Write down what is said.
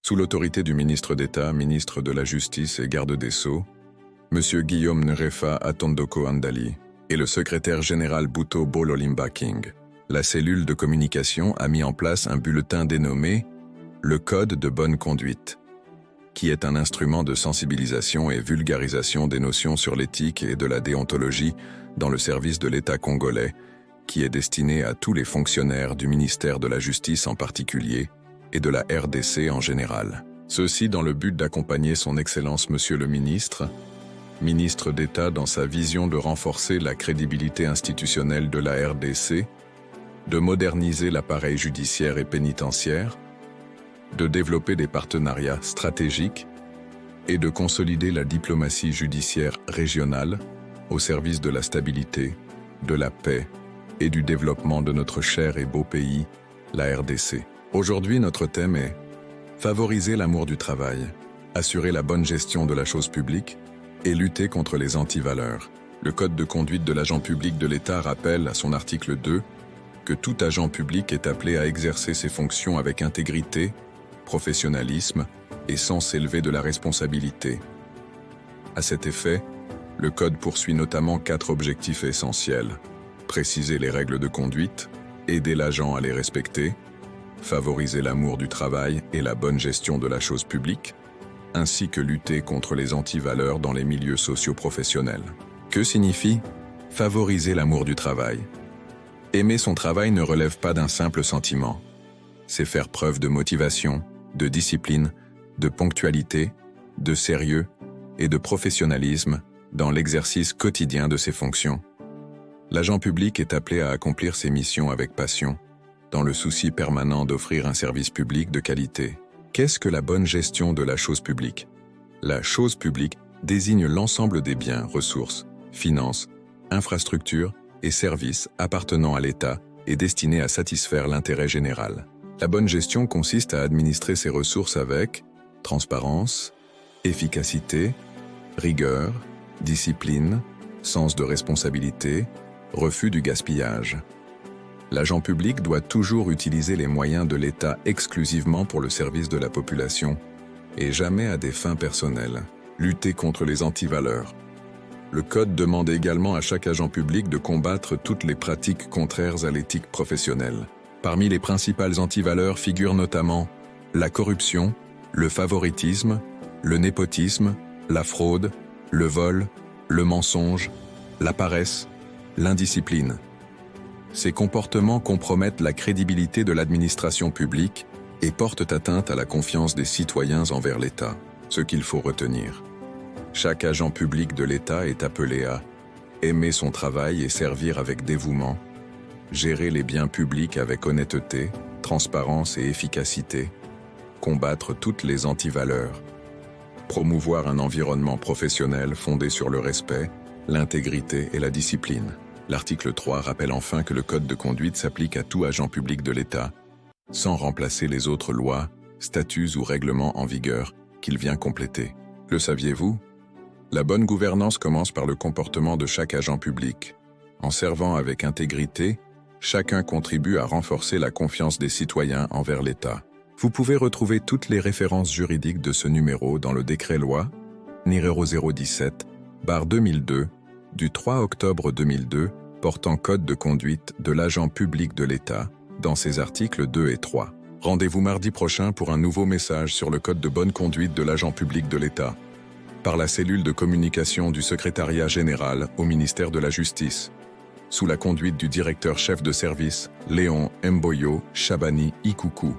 Sous l'autorité du ministre d'État, ministre de la Justice et garde des Sceaux, M. Guillaume Nrefa Atondoko Andali et le secrétaire général Bhutto Bololimba King, la cellule de communication a mis en place un bulletin dénommé le Code de bonne conduite, qui est un instrument de sensibilisation et vulgarisation des notions sur l'éthique et de la déontologie dans le service de l'État congolais, qui est destiné à tous les fonctionnaires du ministère de la Justice en particulier et de la RDC en général. Ceci dans le but d'accompagner son Excellence Monsieur le Ministre d'État dans sa vision de renforcer la crédibilité institutionnelle de la RDC, de moderniser l'appareil judiciaire et pénitentiaire, de développer des partenariats stratégiques et de consolider la diplomatie judiciaire régionale au service de la stabilité, de la paix et du développement de notre cher et beau pays, la RDC. Aujourd'hui, notre thème est favoriser l'amour du travail, assurer la bonne gestion de la chose publique et lutter contre les antivaleurs. Le Code de conduite de l'agent public de l'État rappelle à son article 2 que tout agent public est appelé à exercer ses fonctions avec intégrité, professionnalisme et sens élevé de la responsabilité. À cet effet, le Code poursuit notamment 4 objectifs essentiels: préciser les règles de conduite, aider l'agent à les respecter, favoriser l'amour du travail et la bonne gestion de la chose publique, ainsi que lutter contre les antivaleurs dans les milieux socio-professionnels. Que signifie favoriser l'amour du travail? Aimer son travail ne relève pas d'un simple sentiment. C'est faire preuve de motivation, de discipline, de ponctualité, de sérieux et de professionnalisme dans l'exercice quotidien de ses fonctions. L'agent public est appelé à accomplir ses missions avec passion, dans le souci permanent d'offrir un service public de qualité. Qu'est-ce que la bonne gestion de la chose publique? La chose publique désigne l'ensemble des biens, ressources, finances, infrastructures et services appartenant à l'État et destinés à satisfaire l'intérêt général. La bonne gestion consiste à administrer ses ressources avec transparence, efficacité, rigueur, discipline, sens de responsabilité, refus du gaspillage. L'agent public doit toujours utiliser les moyens de l'État exclusivement pour le service de la population et jamais à des fins personnelles. Lutter contre les antivaleurs. Le Code demande également à chaque agent public de combattre toutes les pratiques contraires à l'éthique professionnelle. Parmi les principales antivaleurs figurent notamment la corruption, le favoritisme, le népotisme, la fraude, le vol, le mensonge, la paresse, l'indiscipline. Ces comportements compromettent la crédibilité de l'administration publique et portent atteinte à la confiance des citoyens envers l'État. Ce qu'il faut retenir. Chaque agent public de l'État est appelé à aimer son travail et servir avec dévouement, gérer les biens publics avec honnêteté, transparence et efficacité, combattre toutes les antivaleurs, promouvoir un environnement professionnel fondé sur le respect, l'intégrité et la discipline. L'article 3 rappelle enfin que le Code de conduite s'applique à tout agent public de l'État, sans remplacer les autres lois, statuts ou règlements en vigueur qu'il vient compléter. Le saviez-vous? La bonne gouvernance commence par le comportement de chaque agent public. En servant avec intégrité, chacun contribue à renforcer la confiance des citoyens envers l'État. Vous pouvez retrouver toutes les références juridiques de ce numéro dans le décret-loi numéro 017/2002 du 3 octobre 2002 portant Code de conduite de l'agent public de l'État dans ses articles 2 et 3. Rendez-vous mardi prochain pour un nouveau message sur le Code de bonne conduite de l'agent public de l'État par la cellule de communication du secrétariat général au ministère de la Justice, sous la conduite du directeur chef de service Léon Mboyo Chabani Ikuku.